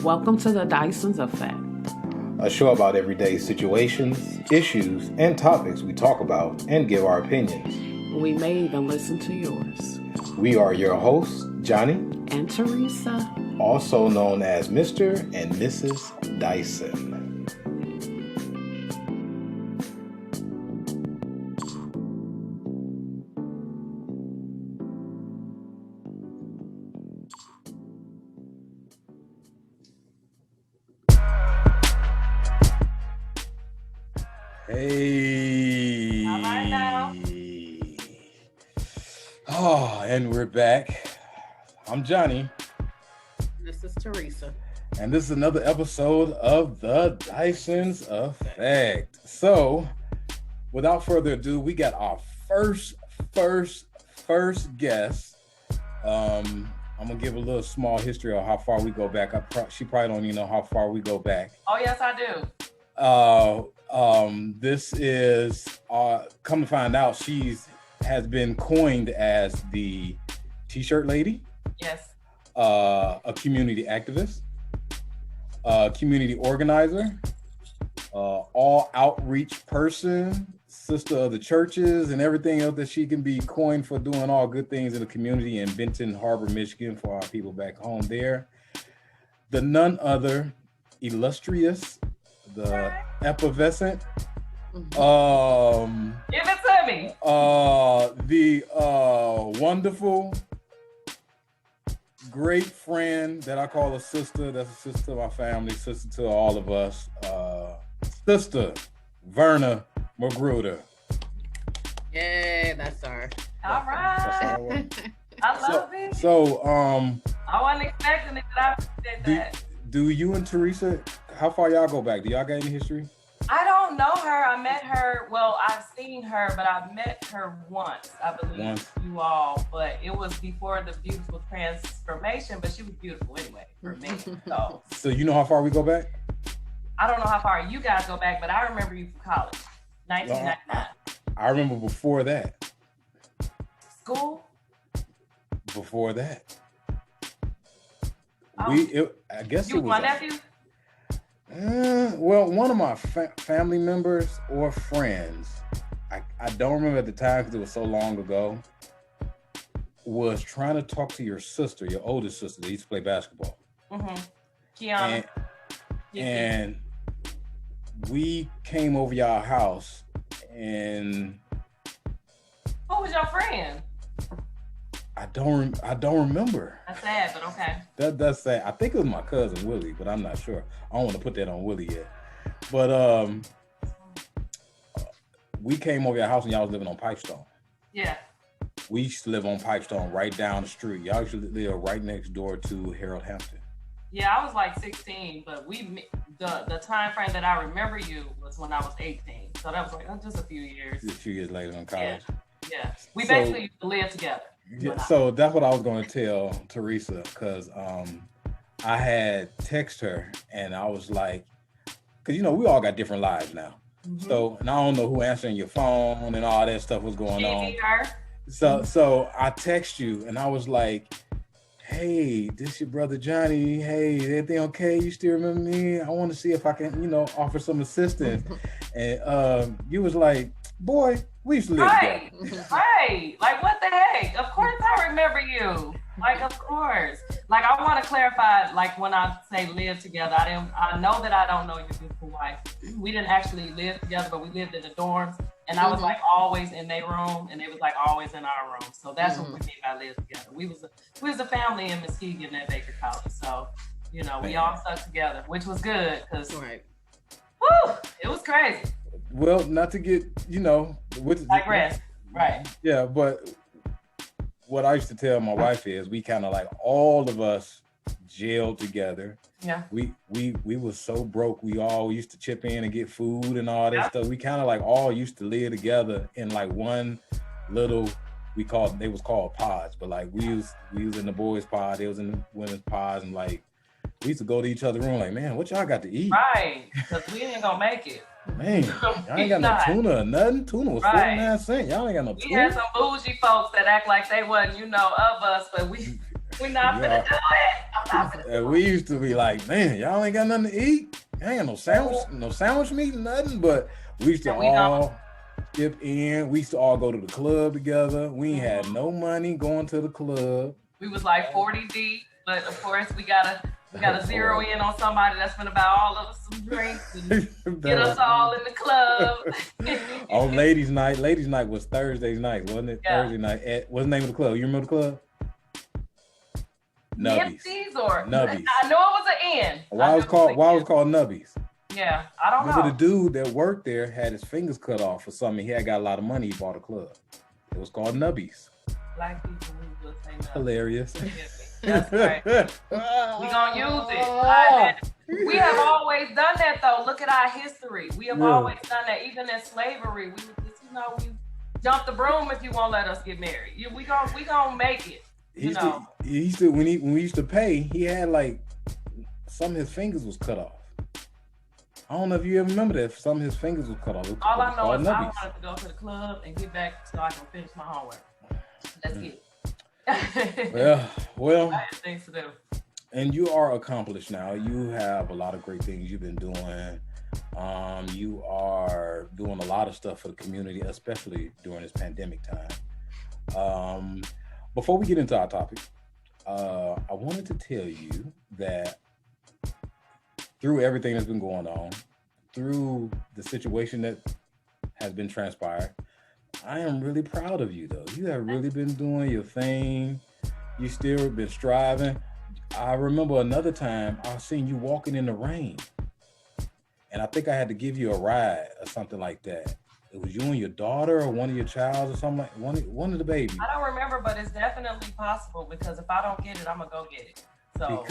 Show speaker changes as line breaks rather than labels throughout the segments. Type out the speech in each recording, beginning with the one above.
Welcome to the DYSON'S Effect,
a show about everyday situations, issues, and topics we talk about and give our opinions.
We may even listen to yours.
We are your hosts, Johnny
and Theresa,
also known as Mr. and Mrs. Dyson. Hey.
All right now.
Oh, and we're back. I'm Johnny.
This is Theresa.
And this is another episode of the DYSON'S Effect. So, without further ado, we got our first guest. I'm gonna give a little small history of how far we go back. She probably don't even know how far we go back.
Oh yes, I do.
This is come to find out, has been coined as the T-shirt lady.
Yes.
A community activist, a community organizer, all outreach person, sister of the churches, and everything else that she can be coined for doing all good things in the community in Benton Harbor, Michigan, for our people back home there. The none other illustrious, the effervescent,
Give it to me.
the wonderful, great friend that I call a sister. That's a sister to my family, sister to all of us. Sister Verna McGruder.
Yay, that's our.
All right. I love it.
So,
I wasn't expecting it, but I did that.
do you and Theresa, how far y'all go back? Do y'all got any history?
I don't know her. I met her. Well, I've seen her, but I've met her once, I believe, you all. But it was before the beautiful transformation. But she was beautiful anyway for me.
So you know how far we go back?
I don't know how far you guys go back, but I remember you from college, 1999.
I remember before that.
School?
Before that.
Oh.
I guess
You
it was
my nephew?
Well, one of my family members or friends, I don't remember at the time because it was so long ago, was trying to talk to your sister, your oldest sister that used to play basketball.
Mm-hmm. Kiana.
And we came over y'all house, and
who was your friend?
I don't remember.
That's sad, but okay.
That's sad. I think it was my cousin Willie, but I'm not sure. I don't want to put that on Willie yet. But we came over your house and y'all was living on Pipestone.
Yeah.
We used to live on Pipestone right down the street. Y'all used to live right next door to Harold Hampton.
Yeah, I was like 16, but the time frame that I remember you was when I was 18. So that was like just a few years.
A few years later in college.
Yeah. We basically used to live together.
Yeah, so that's what I was going to tell Theresa, because I had text her and I was like, because we all got different lives now. Mm-hmm. So, and I don't know who answering your phone and all that stuff was going on. So I text you and I was like, hey, this your brother Johnny. Hey, everything okay? You still remember me? I want to see if I can, offer some assistance. And you was like, boy, we used to live together.
Right. Like, what the heck? Of course I remember you. Like, of course. Like, I want to clarify, like, when I say live together, I know that I don't know your beautiful wife. We didn't actually live together, but we lived in the dorms. And I was like always in their room, and they was like always in our room. So that's what we mean by live together. We was a family in Muskegon at Baker College. So, we all stuck together, which was good because it was crazy.
Well, not to get,
digress. Right.
Yeah, but what I used to tell my wife is we kind of like all of us jailed together.
Yeah.
We was so broke. We all used to chip in and get food and all that stuff. We kind of like all used to live together in like one little, they was called pods, but like we was in the boys' pod, they was in the women's pods, and like we used to go to each other's room like, man, what y'all got to eat?
Right, because we ain't gonna make it.
Man, y'all ain't got no tuna or nothing. Tuna was 49 cents. Y'all ain't got no tuna.
We had some bougie folks that act like they wasn't, of us, but we not finna do it. I'm not finna
And we used to be like, man, y'all ain't got nothing to eat. Ain't no sandwich meat, nothing. But we used to all skip in. We used to all go to the club together. We ain't had no money going to the club.
We was like 40 deep, but of course we gotta zero in on somebody that's gonna buy all of us some drinks and get us all in the club.
On ladies' night. Ladies' night was Thursday's night, wasn't it?
Yeah.
Thursday night. What's the name of the club? You remember the club? Nubbies.
Or
Nubbies.
I know it was an N.
Why was it called Nubbies?
Yeah, I don't know.
Remember the dude that worked there had his fingers cut off for something. He had got a lot of money. He bought a club. It was called Nubbies.
Black people, we will say no.
Hilarious.
That's right. We gonna use it. We have always done that though. Look at our history. We have always done that. Even in slavery, we would just, we jump the broom if you won't let us get married. We gonna make it.
When we used to pay, he had like some of his fingers was cut off. I don't know if you ever remember that. Some of his fingers was cut off.
All I know is I wanted to go to the club and get back so I can finish my homework. Let's get it.
Well.
I had things to do.
And you are accomplished now. You have a lot of great things you've been doing. You are doing a lot of stuff for the community, especially during this pandemic time. Before we get into our topic, I wanted to tell you that through everything that's been going on, through the situation that has been transpired, I am really proud of you, though. You have really been doing your thing. You still been striving. I remember another time I seen you walking in the rain, and I think I had to give you a ride or something like that. It was you and your daughter or one of your childs or something like one of the babies.
I don't remember, but it's definitely possible because if I don't get it, I'm gonna go get it. So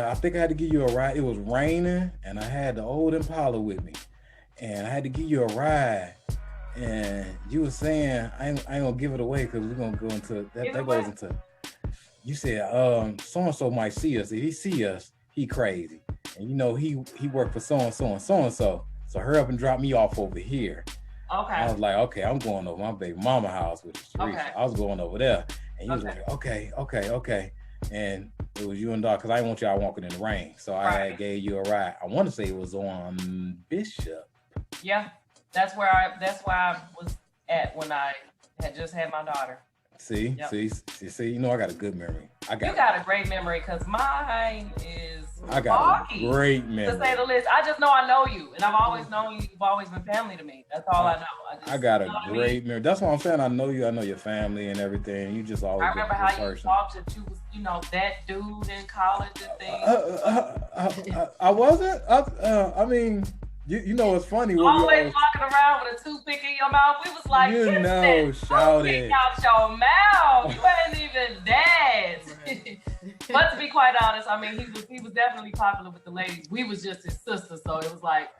I think I had to give you a ride. It was raining, and I had the old Impala with me, and I had to give you a ride. And you were saying I ain't gonna give it away because we're gonna go into that. That goes into. You said so and so might see us. If he see us, he crazy, and he worked for so and so and so and so. So hurry up and drop me off over here.
Okay.
I was like, okay, I'm going over my baby mama house, which is Theresa. Okay. I was going over there, and you was like, okay, and it was you and Doc because I didn't want y'all walking in the rain, so I had gave you a ride. I want to say it was on Bishop.
Yeah, that's where I was at when I had just had my daughter.
See, I got a good memory. You
got a great memory because mine is
foggy, great memory.
To say the least. I just know I know you, and I've always known you. You've always been family to me. That's all I know. I
got a great memory. That's what I'm saying. I know you. I know your family and everything. You just always.
I remember how you talked that you was, that dude in college and things.
I wasn't. I mean. You know it's funny.
Always walking around with a toothpick in your mouth. We was like,
shouting
out your mouth. You ain't even dead. But to be quite honest, I mean, he was definitely popular with the ladies. We was just his sister, so it was like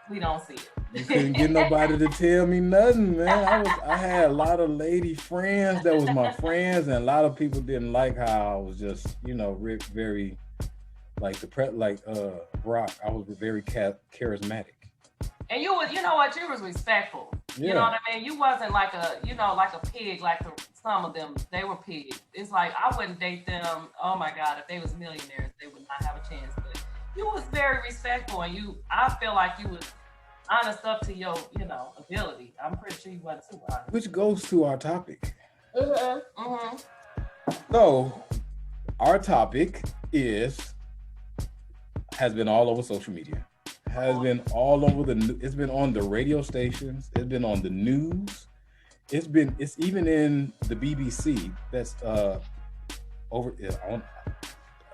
we don't see it.
You couldn't get nobody to tell me nothing, man. I had a lot of lady friends that was my friends, and a lot of people didn't like how I was just, very like Brock. I was very charismatic.
And you was respectful. You know what I mean? You wasn't like a pig, like some of them. They were pigs. It's like, I wouldn't date them. Oh my God, if they was millionaires, they would not have a chance. But you was very respectful, and I feel like you was honest up to your, ability. I'm pretty sure you wasn't too honest.
Which goes to our topic.
Mm-hmm.
So, our topic has been all over social media. Has been all over it's been on the radio stations, it's been on the news, it's even in the BBC that's over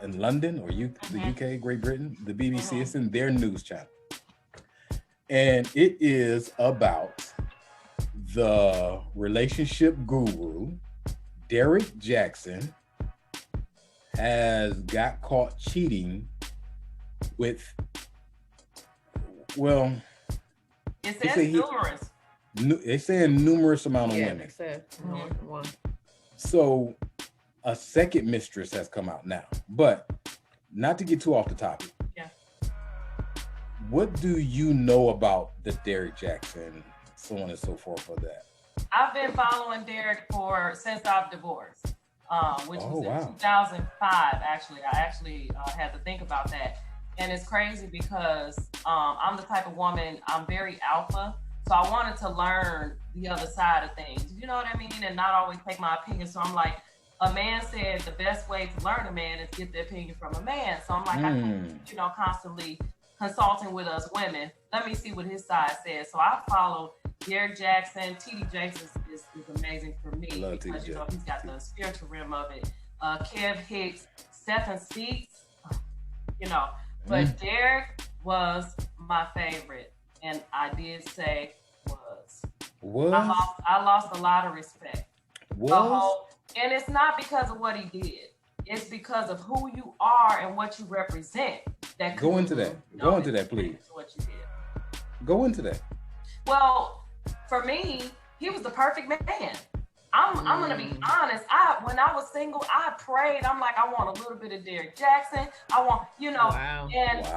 in London or the UK, Great Britain, the BBC, it's in their news channel. And it is about the relationship guru, Derrick Jackson, has got caught cheating with
it says numerous.
It's saying numerous amount of women.
It said one.
So a second mistress has come out now. But not to get too off the topic.
Yeah.
What do you know about the Derrick Jackson, so on and so forth for that?
I've been following Derrick since I've divorced. which
Oh,
was in
wow.
2005. Actually, I actually had to think about that. And it's crazy because I'm the type of woman, I'm very alpha. So I wanted to learn the other side of things. You know what I mean? And not always take my opinion. So I'm like, a man said the best way to learn a man is get the opinion from a man. So I'm like, I can't, you know, constantly consulting with us women. Let me see what his side says. So I followed Derrick Jackson. TD Jaxn is amazing for me because, you know, he's got the spiritual rim of it. Kev Hicks, Stephen Speaks, you know. But Derrick was my favorite. And I did say I lost a lot of respect. And it's not because of what he did. It's because of who you are and what you represent. That
Go into that. Go into that, please.
What you did.
Go into that.
Well, for me, he was the perfect man. I'm gonna be honest. When I was single, I prayed. I'm like, I want a little bit of Derrick Jackson. I want, you know, and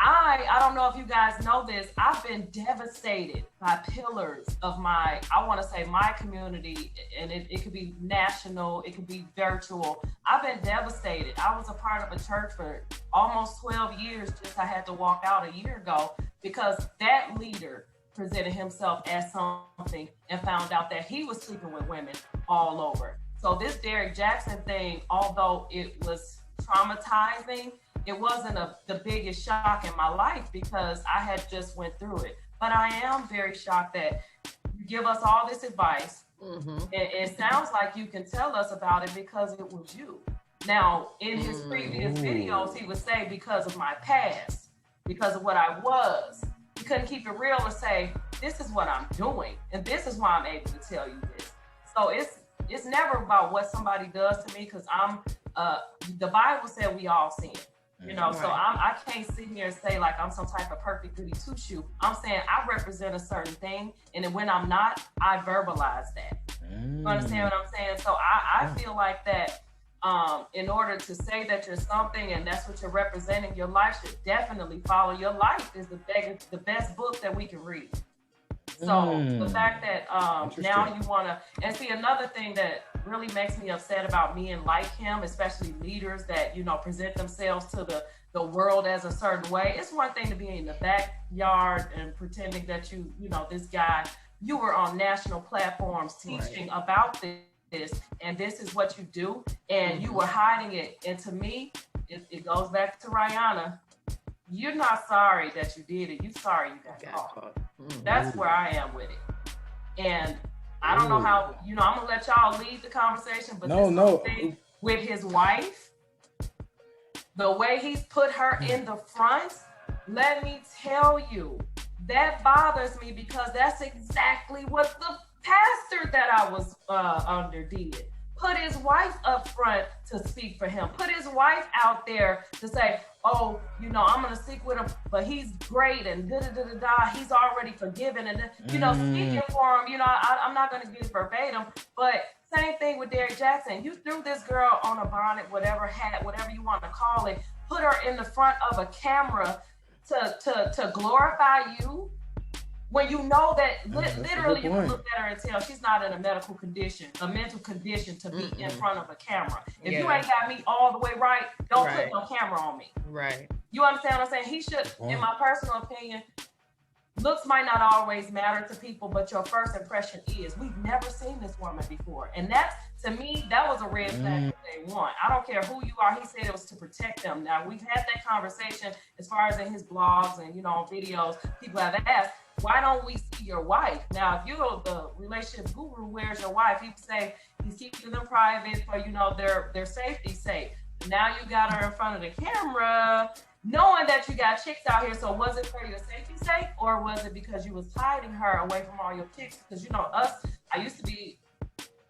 I don't know if you guys know this. I've been devastated by pillars of my, I want to say my community, and it could be national, it could be virtual. I've been devastated. I was a part of a church for almost 12 years. Just I had to walk out a year ago because that leader presented himself as something and found out that he was sleeping with women all over. So this Derrick Jackson thing, although it was traumatizing, it wasn't the biggest shock in my life because I had just went through it. But I am very shocked that you give us all this advice. It sounds like you can tell us about it because it was you. Now, in his previous videos, he would say because of my past, because of what I was. He couldn't keep it real and say, this is what I'm doing, and this is why I'm able to tell you this. So it's never about what somebody does to me because I'm, the Bible said we all sin. You know, so I can't sit here and say like I'm some type of perfect goody two-shoe. I'm saying I represent a certain thing, and then when I'm not, I verbalize that. You understand what I'm saying? So I feel like that in order to say that you're something and that's what you're representing, your life should definitely follow. Your life is the best book that we can read. So the fact that now you want to, and see another thing that really makes me upset about men like him, especially leaders that, you know, present themselves to the world as a certain way. It's one thing to be in the backyard and pretending that you know, this guy, you were on national platforms teaching about this, and this is what you do, and you were hiding it. And to me, it goes back to Rihanna. You're not sorry that you did it. You're sorry you got caught. That's where I am with it. And I don't know how, you know, I'm gonna let y'all lead the conversation, but thing with his wife, the way he's put her in the front, let me tell you, that bothers me because that's exactly what the pastor that I was under did. Put his wife up front to speak for him. Put his wife out there to say, oh, you know, I'm gonna stick with him, but he's great and da-da-da-da-da, he's already forgiven, and you know, speaking for him, you know, I'm not gonna get it verbatim, but same thing with Derrick Jackson. You threw this girl on a bonnet, whatever hat, whatever you want to call it, put her in the front of a camera to glorify you, when you know that literally you can look at her and tell she's not in a mental condition to be in front of a camera. If you ain't got me all the way right, don't put no camera on me.
Right.
You understand what I'm saying? He should, in my personal opinion, looks might not always matter to people, but your first impression is. We've never seen this woman before. And that's, to me, that was a red flag from day one. I don't care who you are. He said it was to protect them. Now, we've had that conversation as far as in his blogs and, you know, videos. People have asked, why don't we see your wife? Now, if you're the relationship guru, where's your wife? He would say he's keeping them private for, you know, their safety's sake. Now you got her in front of the camera, knowing that you got chicks out here. So was it for your safety's sake, or was it because you was hiding her away from all your chicks? Because, you know, I used to be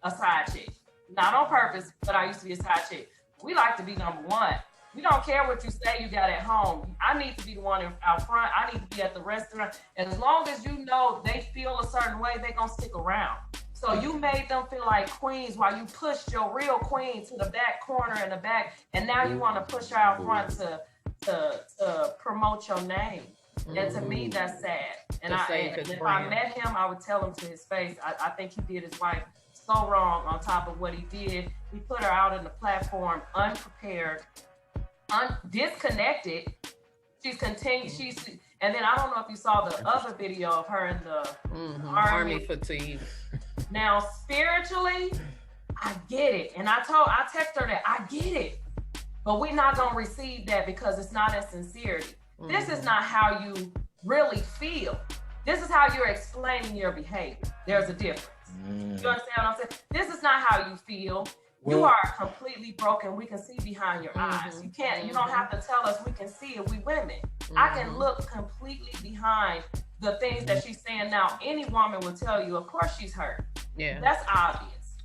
a side chick. Not on purpose, but I used to be a side chick. We like to be number one. We don't care what you say you got at home. I need to be the one out front. I need to be at the restaurant. And as long as you know they feel a certain way, they're going to stick around. So you made them feel like queens while you pushed your real queen to the back corner in the back. And now you want to push her out front to promote your name. And to me, that's sad. And if I met him, I would tell him to his face. I think he did his wife so wrong on top of what he did. He put her out in the platform unprepared, disconnected. She's continued. And then I don't know if you saw the other video of her in the army
fatigue.
Now, spiritually, I get it. And I text her that I get it. But we're not going to receive that because it's not in sincerity. This is not how you really feel. This is how you're explaining your behavior. There's a difference. You understand what I'm saying? This is not how you feel. You are completely broken. We can see behind your eyes. You don't have to tell us. We can see it. We women. I can look completely behind the things that she's saying now. Any woman will tell you, of course she's hurt.
Yeah.
That's obvious.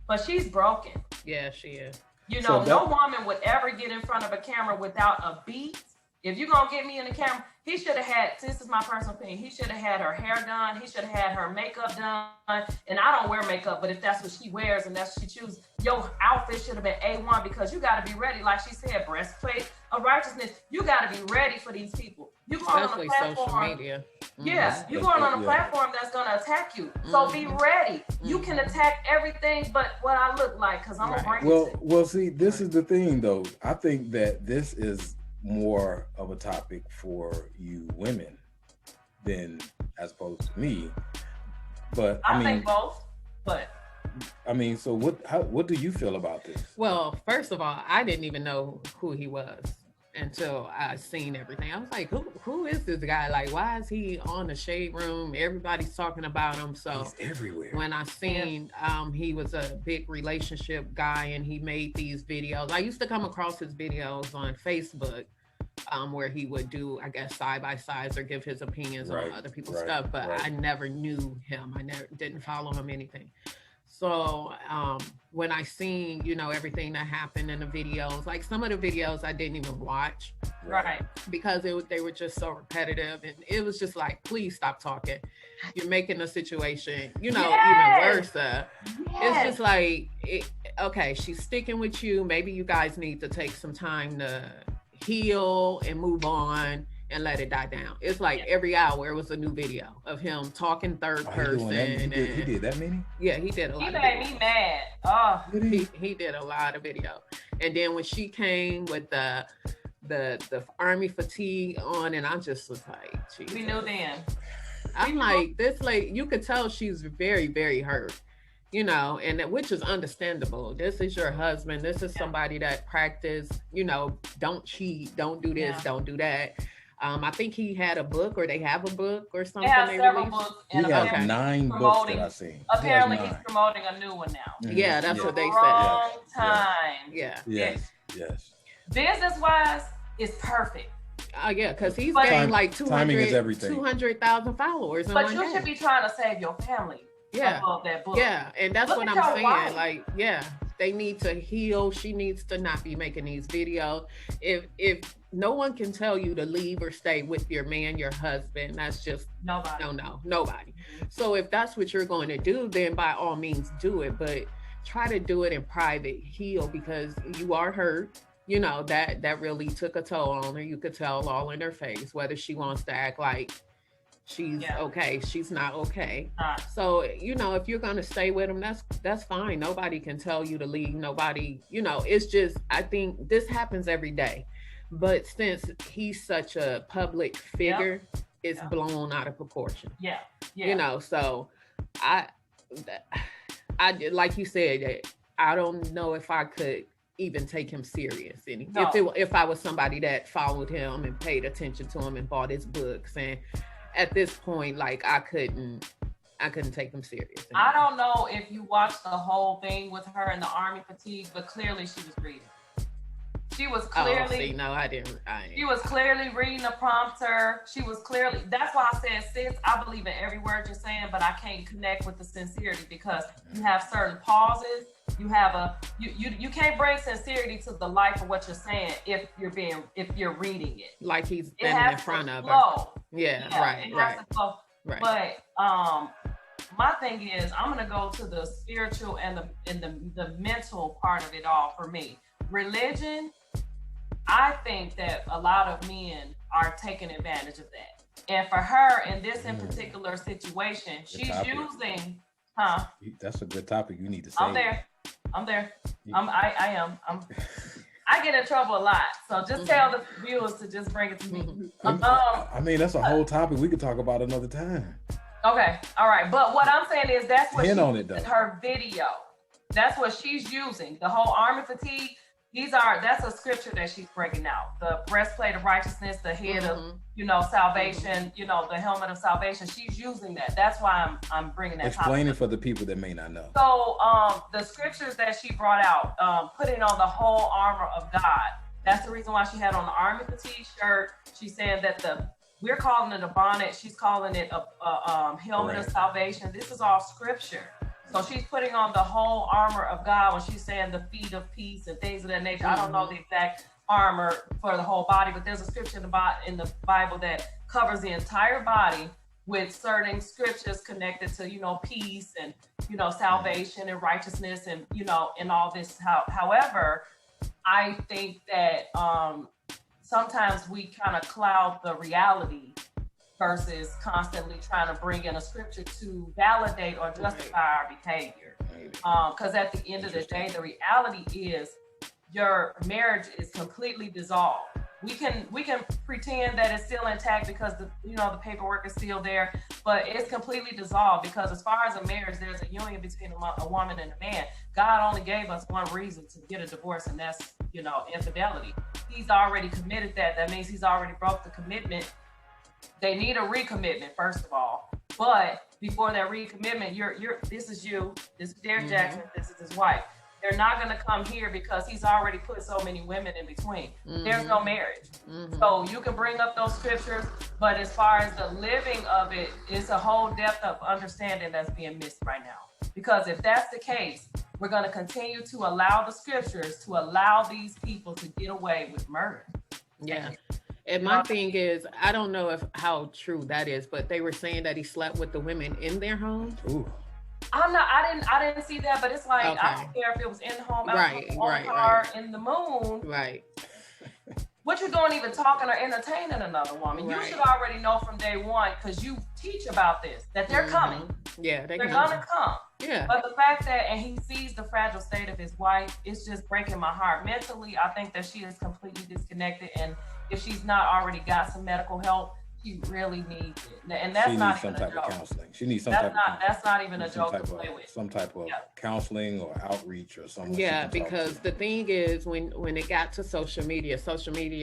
But she's broken.
Yeah, she is.
You know, no woman would ever get in front of a camera without a beat. If you're going to get me in the camera, he should have had, this is my personal opinion, he should have had her hair done. He should have had her makeup done. And I don't wear makeup, but if that's what she wears and that's what she chooses, your outfit should have been A1 because you got to be ready. Like she said, breastplate of righteousness. You got to be ready for these people. You going on a platform,
social media.
Yeah, you're going on a platform that's going to attack you. So be ready. You can attack everything but what I look like because I'm going to bring it to you.
Well, see, this is the thing, though. I think that this is more of a topic for you women than as opposed to me. But I mean,
think both. But
I mean, so what do you feel about this?
Well, first of all, I didn't even know who he was until I seen everything. I was like, who is this guy? Like, why is he on the Shade Room? Everybody's talking about him. So
he's everywhere.
When I seen he was a big relationship guy and he made these videos. I used to come across his videos on Facebook where he would do, I guess, side-by-sides or give his opinions on other people's stuff, but I never knew him. I didn't follow him, anything. So when I seen, you know, everything that happened in the videos, like some of the videos I didn't even watch.
Right.
Because they were just so repetitive and it was just like, please stop talking. You're making the situation, you know, even worse. It's just like, okay, she's sticking with you. Maybe you guys need to take some time to heal and move on and let it die down. It's like every hour it was a new video of him talking third person.
He did that many?
Yeah, he did a lot.
He made me mad. Oh,
he did a lot of video. And then when she came with the army fatigue on, and I just was like, Jesus.
We knew then.
I'm like, this lady, you could tell she's very, very hurt. You know, and which is understandable. This is your husband. This is somebody that practice, you know, don't cheat, don't do this, don't do that. I think he had a book, or they have a book or something.
They have several books.
He has 9 books that I've seen.
Apparently, he's promoting a new one now.
Yeah, that's what they said.
Wrong time.
Yeah.
Yes.
Business-wise, it's perfect.
Yeah, because he's getting like
200,000
followers.
But you should be trying to save your family. Above that book.
Yeah, and that's what I'm saying. Like, they need to heal. She needs to not be making these videos. If no one can tell you to leave or stay with your man, your husband, that's just nobody. Nobody. So if that's what you're going to do, then by all means do it. But try to do it in private, heal, because you are hurt. You know, that really took a toll on her. You could tell all in her face, whether she wants to act like she's okay, she's not okay. So, you know, if you're gonna stay with him, that's fine. Nobody can tell you to leave. Nobody, you know, it's just, I think this happens every day. But since he's such a public figure, it's blown out of proportion. You know, so I like you said, I don't know if I could even take him serious. And if I was somebody that followed him and paid attention to him and bought his books, and at this point, like I couldn't take them serious anymore.
I don't know if you watched the whole thing with her in the army fatigue, but clearly she was reading. She was clearly.
No, I didn't.
She was clearly reading the prompter. She was clearly. That's why I said, sis, I believe in every word you're saying, but I can't connect with the sincerity because you have certain pauses. You have you can't bring sincerity to the life of what you're saying if you're reading it.
Like he's standing in front of her. Right.
But my thing is, I'm gonna go to the spiritual and the mental part of it all for me. Religion, I think that a lot of men are taking advantage of that. And for her in this in particular situation, she's using Huh?
That's a good topic. You need to say.
I'm there. I am. I get in trouble a lot, so just tell the viewers to just bring it to me.
I mean, that's a whole topic we could talk about another time.
Okay, all right. But what I'm saying is that's what she's
on it, though.
Her video. That's what she's using. The whole armor fatigue. That's a scripture that she's breaking out. The breastplate of righteousness, the head of, salvation, the helmet of salvation. She's using that. That's why I'm bringing that.
Explain it for the people that may not know.
So the scriptures that she brought out, putting on the whole armor of God. That's the reason why she had on the army fatigue shirt. She's saying that we're calling it a bonnet. She's calling it a helmet of salvation. This is all scripture. So she's putting on the whole armor of God when she's saying the feet of peace and things of that nature. I don't know the exact armor for the whole body, but there's a scripture in the Bible that covers the entire body with certain scriptures connected to, peace and, salvation and righteousness and, and all this. However, I think that sometimes we kind of cloud the reality versus constantly trying to bring in a scripture to validate or justify our behavior. Because at the end of the day, the reality is your marriage is completely dissolved. We can pretend that it's still intact because the paperwork is still there, but it's completely dissolved because as far as a marriage, there's a union between a woman and a man. God only gave us one reason to get a divorce, and that's infidelity. He's already committed that. That means he's already broke the commitment. They need a recommitment, first of all. But before that recommitment, this is Derrick Jackson, this is his wife. They're not going to come here because he's already put so many women in between. There's no marriage. So you can bring up those scriptures, but as far as the living of it, it's a whole depth of understanding that's being missed right now. Because if that's the case, we're going to continue to allow the scriptures to allow these people to get away with murder.
Yeah. And my thing is, I don't know how true that is, but they were saying that he slept with the women in their home.
Ooh.
I didn't see that, but it's like, I don't care if it was in the home, car, in the moon.
Right.
What you doing even talking or entertaining another woman?
Right.
You should already know from day one, because you teach about this, that they're coming.
Yeah,
they're gonna come.
Yeah.
But the fact that, and he sees the fragile state of his wife, it's just breaking my heart. Mentally, I think that she is completely disconnected, and if she's not already got some medical help, she really needs it. And that's not even a joke. She needs some type of counseling.
She needs some type of counseling.
That's not even a joke to play with.
Some type of counseling or outreach or something.
Yeah, because the thing is, when it got to social media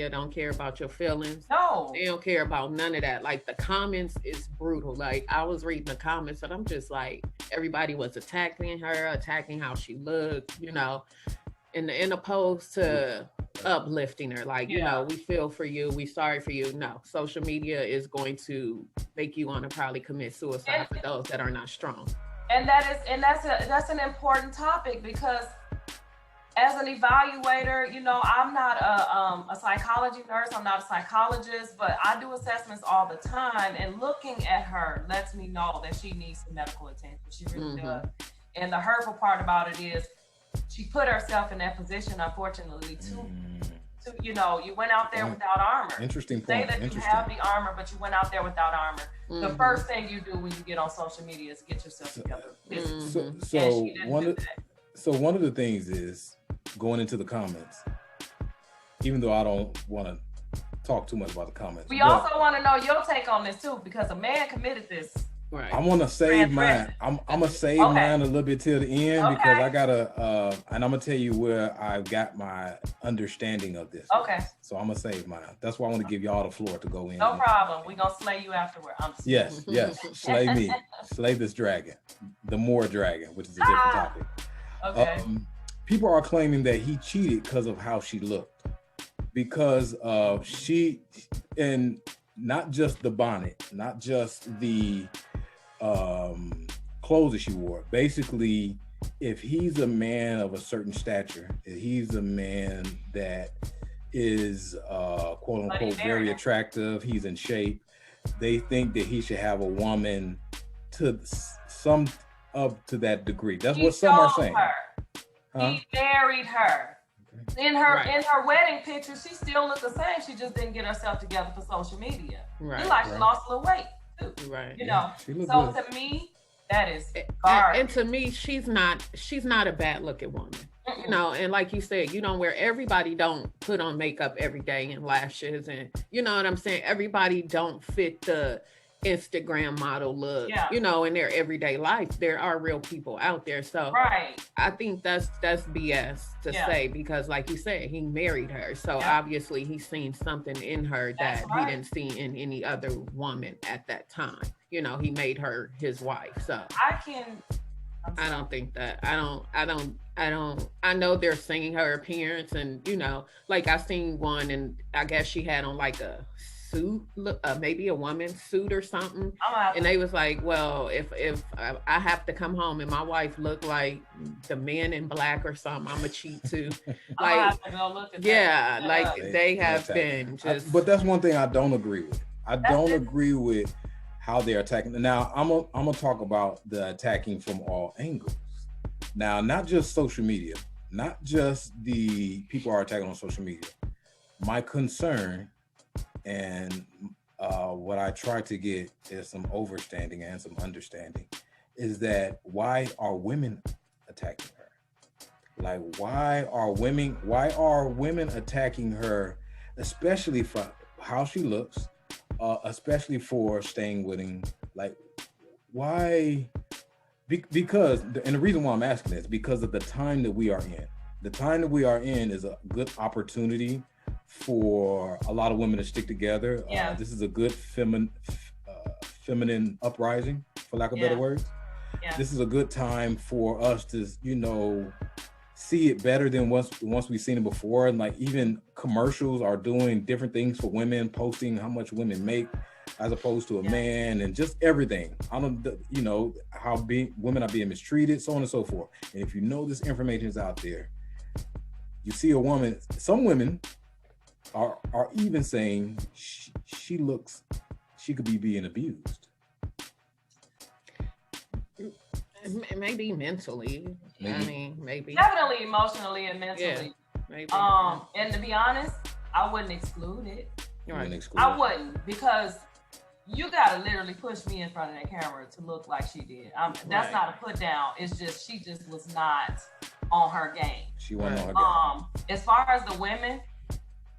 don't care about your feelings.
No.
They don't care about none of that. Like, the comments is brutal. Like, I was reading the comments and I'm just like, everybody was attacking her, attacking how she looked, in opposed to uplifting her, like, we feel for you, we sorry for you. No, social media is going to make you want to probably commit suicide for those that are not strong.
And that's an important topic, because as an evaluator, I'm not a psychology nurse, I'm not a psychologist, but I do assessments all the time, and looking at her lets me know that she needs some medical attention. She really does. And the hurtful part about it is she put herself in that position, unfortunately, you went out there without armor.
Interesting point.
Say that you have the armor, but you went out there without armor. The first thing you do when you get on social media is get yourself together.
So one of the things is going into the comments, even though I don't want to talk too much about the comments.
We also want to know your take on this too, because a man committed this.
Right.
I want to save mine. I'm gonna save mine a little bit till the end, because I gotta and I'm gonna tell you where I've got my understanding of this.
Okay.
So I'm gonna save mine. That's why I want to give y'all the floor to go in.
No problem. We're gonna slay you afterward.
Yes. Slay me. Slay this dragon. The more dragon, which is a different topic.
Okay.
People are claiming that he cheated because of how she looked. Because she, and not just the bonnet, not just the clothes that she wore. Basically, if he's a man of a certain stature, if he's a man that is quote unquote very attractive, he's in shape, they think that he should have a woman to some up to that degree. That's what some are saying.
He married her. In her wedding picture, she still looked the same. She just didn't get herself together for social media. She lost a little weight too.
Right.
So good. To me, That is garbage.
And to me, she's not a bad looking woman. You know, and like you said, you don't wear, everybody don't put on makeup every day and lashes, and you know what I'm saying? Everybody don't fit the Instagram model look, you know, in their everyday life. There are real people out there. So I think that's BS to say, because like you said, he married her. So obviously he's seen something in her that he didn't see in any other woman at that time. You know, he made her his wife. So I don't think that. I know they're saying her appearance, and you know, like I seen one, and I guess she had on like a suit, maybe a woman's suit or something, and they was like, well, if I have to come home and my wife look like the Man in Black or something, I'm a cheat too. Like,
have to go look at that.
Like they have been just.
But that's one thing I don't agree with. I don't agree with how they're attacking. Now, I'm gonna talk about the attacking from all angles. Now, not just social media, not just the people are attacking on social media. My concern and what I try to get is some overstanding and some understanding is that why are women attacking her? Like, why are women attacking her, especially for how she looks, especially for staying with him? Like, why? Because, and the reason why I'm asking this, because of the time that we are in. The time that we are in is a good opportunity for a lot of women to stick together. This is a good feminine uprising, for lack of better words. This is a good time for us to, you know, see it better than once we've seen it before. And like, even commercials are doing different things for women, posting how much women make as opposed to a man, and just everything. I don't, you know, how women are being mistreated, so on and so forth. And if you know this information is out there, you see a woman, some women are even saying she could be being abused.
Maybe mentally. I mean, maybe.
Definitely emotionally and mentally.
Yeah, maybe.
And to be honest, I wouldn't exclude it.
Right.
I wouldn't, because you gotta literally push me in front of that camera to look like she did. That's not a put down. It's just, she just was not on her game.
She wasn't on her game.
As far as the women,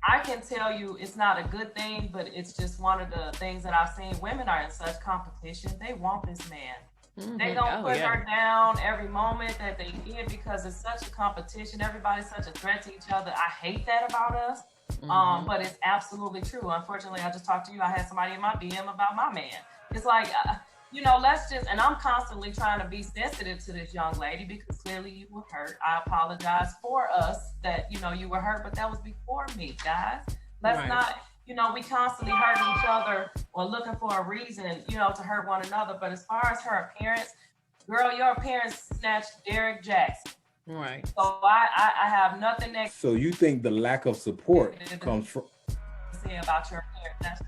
I can tell you it's not a good thing, but it's just one of the things that I've seen. Women are in such competition. They want this man. Mm-hmm. They don't put her down every moment that they get, because it's such a competition. Everybody's such a threat to each other. I hate that about us. Mm-hmm. But it's absolutely true. Unfortunately, I just talked to you. I had somebody in my DM about my man. It's like, you know, and I'm constantly trying to be sensitive to this young lady, because clearly you were hurt. I apologize for us that, you know, you were hurt, but that was before me, guys. Let's not, you know, we constantly hurting each other or looking for a reason, you know, to hurt one another. But as far as her appearance, girl, your appearance snatched Derrick Jackson.
Right.
So I have nothing next.
So you think the lack of support comes from?
Say about your appearance.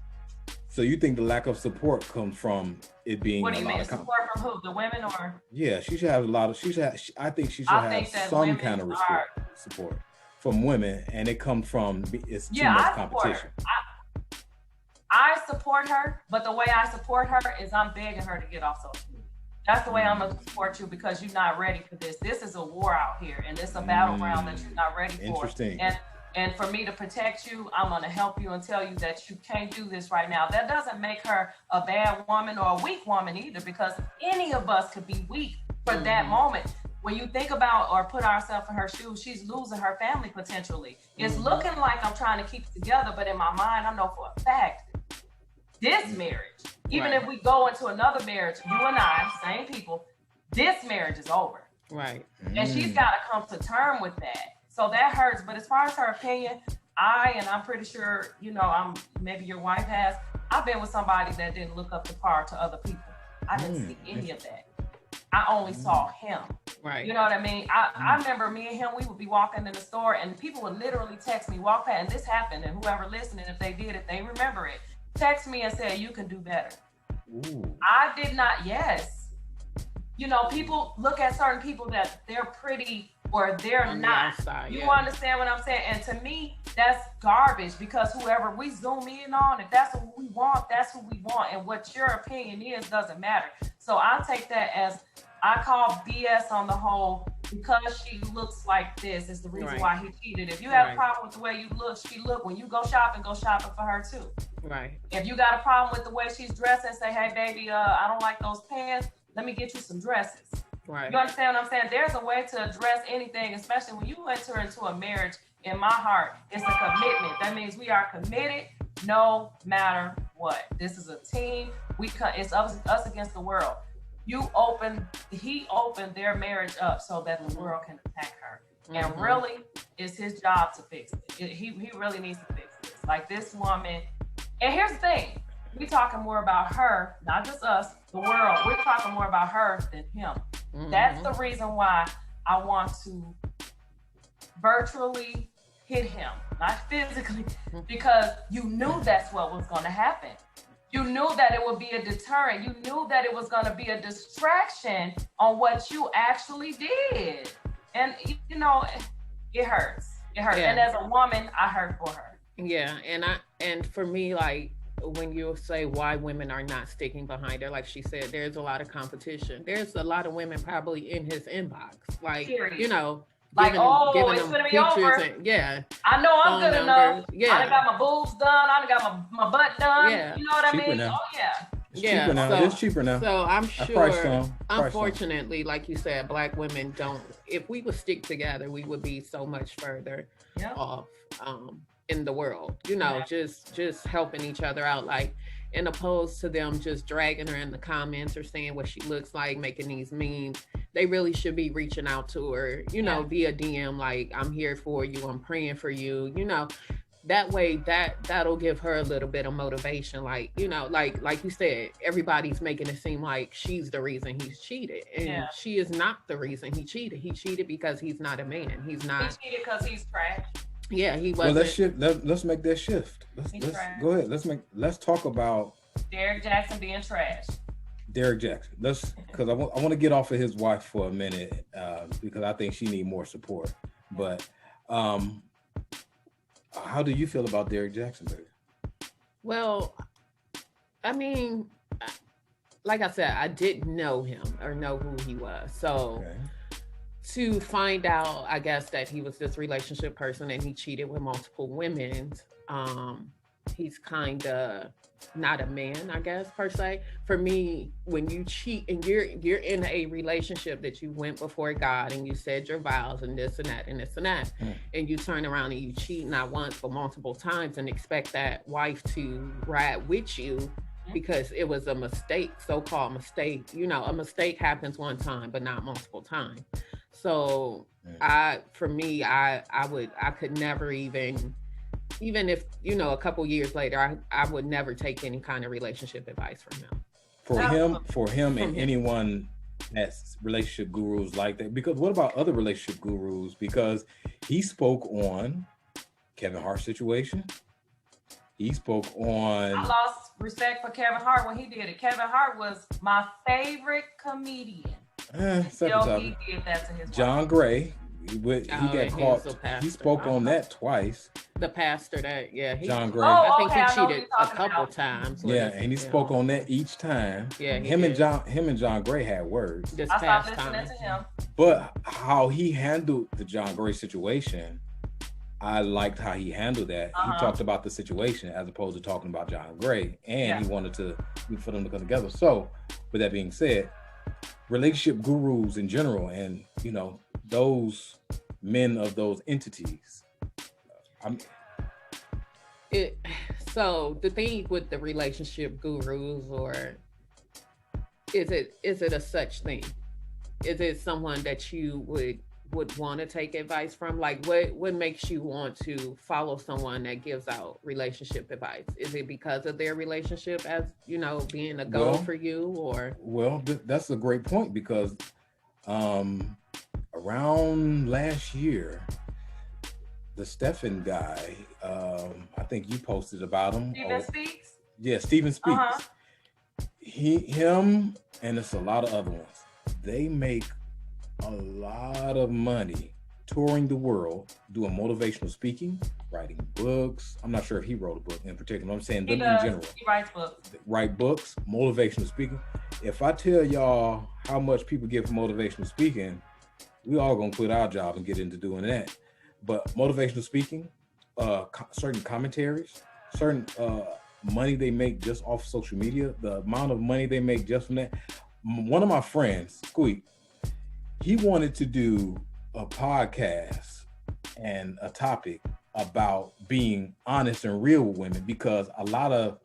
So you think the lack of support comes from it being?
What do you mean? Support from who? The women, or?
Yeah, she should have a lot of. I think she should have some kind of support from women, and it comes from it's too much competition.
I support her, but the way I support her is I'm begging her to get off social media. That's the way I'm gonna support you, because you're not ready for this. This is a war out here, and it's a battleground that you're not ready for.
Interesting.
And for me to protect you, I'm gonna help you and tell you that you can't do this right now. That doesn't make her a bad woman or a weak woman either, because any of us could be weak for that moment. When you think about or put ourselves in her shoes, she's losing her family potentially. It's looking like I'm trying to keep it together, but in my mind, I know for a fact, this marriage, even if we go into another marriage, you and I, same people, this marriage is over.
Right.
And she's got to come to terms with that. So that hurts. But as far as her opinion, I'm pretty sure, you know, maybe your wife has. I've been with somebody that didn't look up to par to other people. I didn't see any of that. I only saw him.
Right.
You know what I mean? I remember me and him, we would be walking in the store, and people would literally text me, walk past, and this happened, and whoever listening, if they did, if they remember it, text me and say, you can do better.
Ooh.
I did not, You know, people look at certain people that they're pretty or they're not.
Outside,
you understand what I'm saying? And to me, that's garbage, because whoever we zoom in on, if that's what we want, that's who we want. And what your opinion is doesn't matter. So I take that as, I call BS on the whole, because she looks like this is the reason why he cheated. If you have a problem with the way you look, she look, when you go shopping for her too.
Right.
If you got a problem with the way she's dressing, say, hey baby, I don't like those pants. Let me get you some dresses.
Right.
You understand what I'm saying? There's a way to address anything, especially when you enter into a marriage. In my heart, it's a commitment. That means we are committed no matter what. This is a team. It's us against the world. He opened their marriage up so that the world can attack her. And really, it's his job to fix it. He really needs to fix this. Like this woman. And here's the thing. We talking more about her, not just us, the world. We're talking more about her than him. That's the reason why I want to virtually hit him, not physically, because you knew that's what was going to happen. You knew that it would be a deterrent. You knew that it was going to be a distraction on what you actually did. And, you know, it hurts. It hurts. Yeah. And as a woman, I hurt for her.
Yeah. And for me, like, when you say why women are not sticking behind her, like she said, there's a lot of competition. There's a lot of women probably in his inbox. Like, you know,
like,
giving
it's
them
gonna be over.
And,
I know I'm good enough.
Yeah.
I done got my boobs done. I done got my butt done. Yeah. You know what I mean?
Now.
Oh yeah.
It's cheaper now. It's cheaper now.
So I'm sure, unfortunately, like you said, Black women don't. If we would stick together, we would be so much further off in the world. You know, just helping each other out, like, and opposed to them just dragging her in the comments or saying what she looks like, making these memes. They really should be reaching out to her, you know, via DM, like, I'm here for you, I'm praying for you, you know. That way, that'll give her a little bit of motivation. Like, you know, like you said, everybody's making it seem like she's the reason he's cheated. And she is not the reason he cheated. He cheated because he's not a man. He's not.
He cheated because he's trash.
Yeah, he wasn't.
Well, let's make that shift. Let's go ahead. Let's talk about
Derrick Jackson being trash.
Derrick Jackson. Because I want to get off of his wife for a minute because I think she needs more support. But how do you feel about Derrick Jackson, baby?
Well, I mean, like I said, I didn't know him or know who he was. So to find out, I guess, that he was this relationship person and he cheated with multiple women, he's kind of not a man, I guess, per se. For me, when you cheat and you're in a relationship that you went before God and you said your vows and this and that and this and that, and you turn around and you cheat not once but multiple times and expect that wife to ride with you because it was a mistake, so-called mistake. You know, a mistake happens one time but not multiple times. So I could never even if, you know, a couple years later, I would never take any kind of relationship advice from him.
For him and anyone that's relationship gurus like that, because what about other relationship gurus? Because he spoke on Kevin Hart's situation. He spoke on...
I lost respect for Kevin Hart when he did it. Kevin Hart was my favorite comedian. Still, he did that to his
John
wife.
Gray. He got caught. He spoke on that twice.
The pastor that,
John Gray.
I think he cheated a couple times.
Yeah, and he spoke on that each time.
Yeah,
him and John Gray had words.
I stopped listening to him.
But how he handled the John Gray situation, I liked how he handled that. He talked about the situation as opposed to talking about John Gray, and he wanted for them to come together. So, with that being said, relationship gurus in general, and you know, those men of those entities.
So the thing with the relationship gurus, or is it a such thing? Is it someone that you would want to take advice from? Like, what makes you want to follow someone that gives out relationship advice? Is it because of their relationship, as you know, being a goal for you, or?
Well, that's a great point, because around last year, the Stephen guy, I think you posted about him.
Stephen Speaks?
Yeah, Stephen Speaks. Him, and it's a lot of other ones. They make a lot of money touring the world, doing motivational speaking, writing books. I'm not sure if he wrote a book in particular. I'm saying them in general.
He writes books.
Write books, motivational speaking. If I tell y'all how much people get from motivational speaking, we all gonna quit our job and get into doing that. But motivational speaking, certain commentaries, certain money they make just off social media, the amount of money they make just from that. One of my friends, Squeak, he wanted to do a podcast and a topic about being honest and real with women, because a lot of,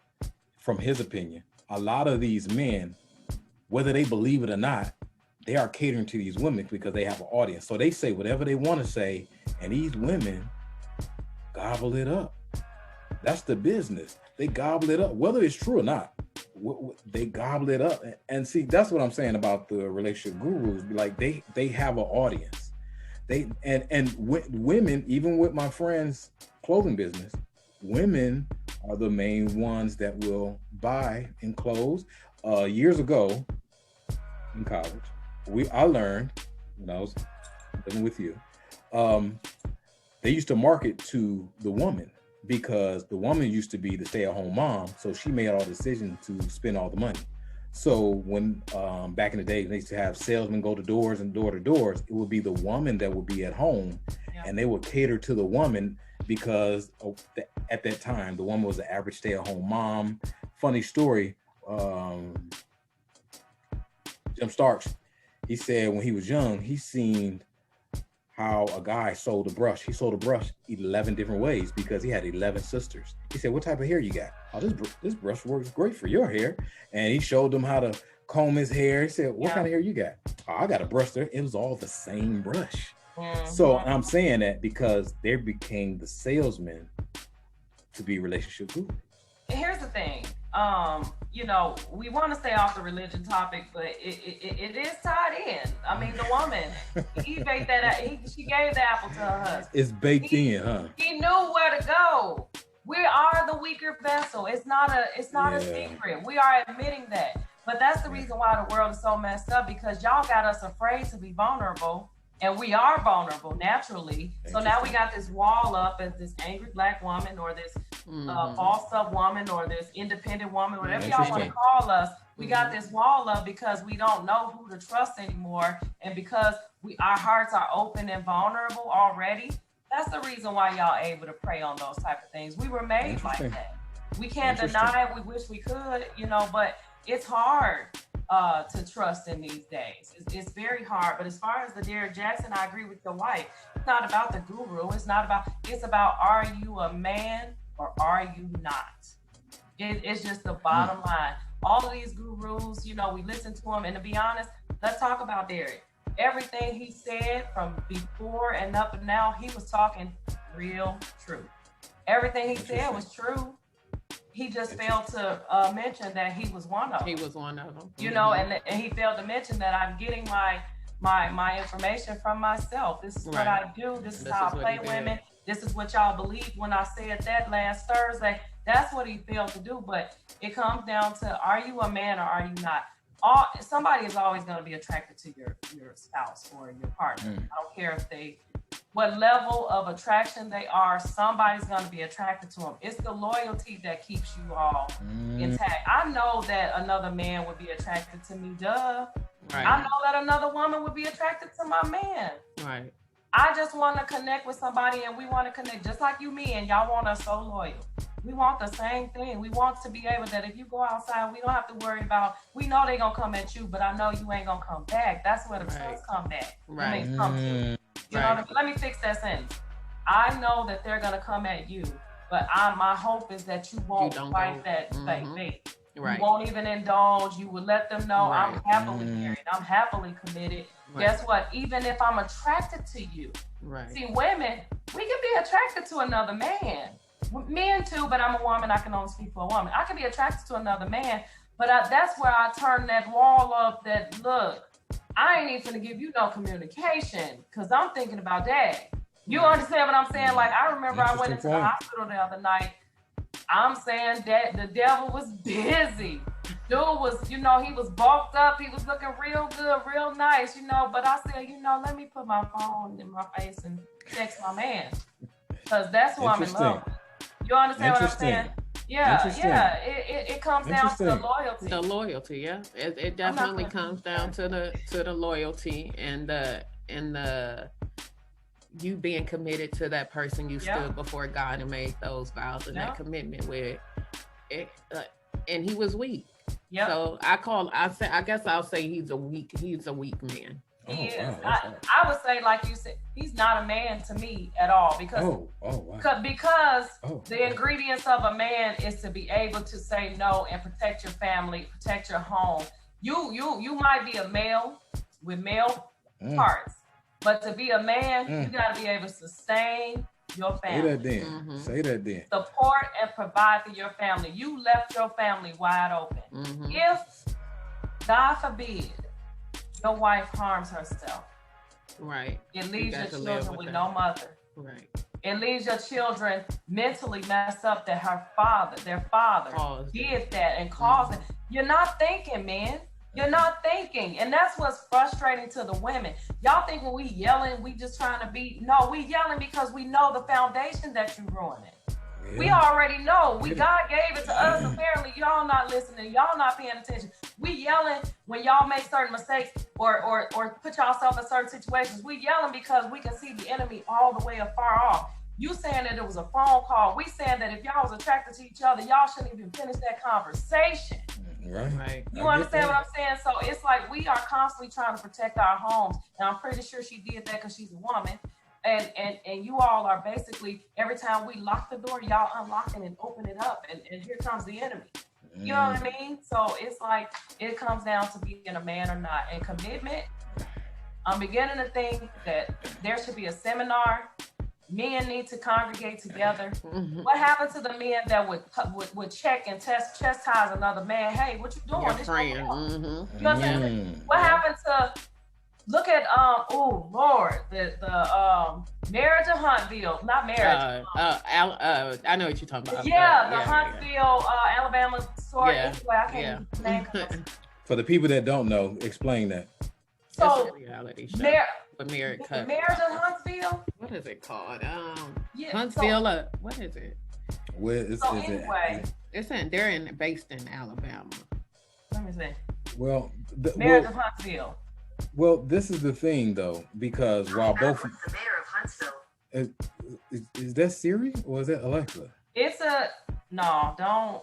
from his opinion, a lot of these men, whether they believe it or not, they are catering to these women because they have an audience. So they say whatever they want to say, and these women gobble it up. That's the business. They gobble it up, whether it's true or not. They gobble it up. And see, that's what I'm saying about the relationship gurus. Like they have an audience. Women, even with my friend's clothing business, women are the main ones that will buy in clothes. Years ago in college, I learned when I was living with you, they used to market to the woman, because the woman used to be the stay-at-home mom, so she made all the decisions to spend all the money. So when back in the day, they used to have salesmen go to doors and door to doors, it would be the woman that would be at home, and they would cater to the woman because at that time, the woman was the average stay-at-home mom. Funny story, Jim Starks, he said when he was young, he seen how a guy sold a brush. He sold a brush 11 different ways because he had 11 sisters. He said, what type of hair you got? Oh, this brush works great for your hair. And he showed them how to comb his hair. He said, what kind of hair you got? Oh, I got a brush there. It was all the same brush. Mm-hmm. So I'm saying that because they became the salesmen to be relationship gurus.
Here's the thing. We want to stay off the religion topic, but it is tied in. I mean, the woman, she gave the apple to her husband.
It's baked in, huh?
He knew where to go. We are the weaker vessel. It's not a secret. We are admitting that. But that's the reason why the world is so messed up, because y'all got us afraid to be vulnerable. And we are vulnerable naturally. So now we got this wall up as this angry Black woman, or this bossed up woman, or this independent woman, whatever y'all want to call us. We got this wall up because we don't know who to trust anymore. And because our hearts are open and vulnerable already. That's the reason why y'all able to prey on those type of things. We were made like that. We can't deny it. We wish we could, but it's hard to trust in these days. It's very hard. But as far as the Derrick Jackson, I agree with your wife. It's not about the guru. It's about, are you a man or are you not? It's just the bottom line. All of these gurus, we listen to them. And to be honest, let's talk about Derrick. Everything he said from before and up and now, he was talking real truth. Everything he said was true. He just failed to mention that he was one of them.
He was one of them.
And he failed to mention that I'm getting my information from myself. This is what I do. This is how I play women. This is what y'all believe when I said that last Thursday. That's what he failed to do. But it comes down to, are you a man or are you not? Somebody is always going to be attracted to your spouse or your partner. I don't care what level of attraction they are, somebody's going to be attracted to them. It's the loyalty that keeps you all intact. I know that another man would be attracted to me, duh. Right. I know that another woman would be attracted to my man.
Right.
I just want to connect with somebody, and we want to connect just like you, me, and y'all want us so loyal. We want the same thing. We want to be able that if you go outside, we don't have to worry about, we know they're going to come at you, but I know you ain't going to come back. That's where the trust come back.
Right.
Come to. You know what I mean? Let me fix that sentence. I know that they're going to come at you, but my hope is that you won't fight that fate. Right. You won't even indulge. You will let them know I'm happily married. I'm happily committed. Right. Guess what? Even if I'm attracted to you. Right. See, women, we can be attracted to another man. Men too, but I'm a woman. I can only speak for a woman. I can be attracted to another man, but that's where I turn that wall up that, look, I ain't even gonna give you no communication because I'm thinking about that. You understand what I'm saying? Like, I remember I went into the hospital the other night. I'm saying that the devil was busy. Dude was, you know, he was bulked up. He was looking real good, real nice, you know. But I said, you know, let me put my phone in my face and text my man, because that's who I'm in love with. You understand what I'm saying? Yeah. It comes down to the loyalty.
The loyalty, yeah. It definitely comes down to the loyalty and the you being committed to that person you stood before God and made those vows and that commitment with it. And he was weak. Yeah. So I guess I'll say he's a weak man.
He is. Wow, I would say, like you said, he's not a man to me at all, because because the ingredients of a man is to be able to say no and protect your family, protect your home. You might be a male with male parts, but to be a man, you got to be able to sustain your family.
Say that then.
Support and provide for your family. You left your family wide open. If, God forbid, your wife harms herself,
right?
It leaves your children with no mother,
right?
It leaves your children mentally messed up that their father did that and caused it. You're not thinking, man. You're not thinking. And that's what's frustrating to the women. Y'all think when we yelling, we just trying to be, no, we yelling because we know the foundation that you ruining. Yeah. We already know. God gave it to us. Apparently, y'all not listening. Y'all not paying attention. We yelling when y'all make certain mistakes or put yourself in certain situations. We yelling because we can see the enemy all the way afar off. You saying that it was a phone call. We saying that if y'all was attracted to each other, y'all shouldn't even finish that conversation.
Right.
You understand what I'm saying? So it's like we are constantly trying to protect our homes. And I'm pretty sure she did that because she's a woman. And you all are basically, every time we lock the door, y'all unlocking and open it up. And here comes the enemy. You know what I mean? So it's like, it comes down to being a man or not. And commitment, I'm beginning to think that there should be a seminar. Men need to congregate together. What happened to the men that would check and chastise another man? Hey, what you doing?
Your friend.
You know what I'm saying? What happened to, look at the marriage of Huntsville, not marriage.
I know what you're talking about.
Huntsville, Alabama story. Anyway, I can't name it.
For the people that don't know, explain that.
So,
it's a reality show. Marriage of Huntsville. What is it called? Huntsville. What is it?
Where is
it? They're based in Alabama.
Let me see.
Well,
marriage of Huntsville.
Well, this is the thing, though, because while both
the mayor of Huntsville.
Is that Siri or is that Alexa?
It's a don't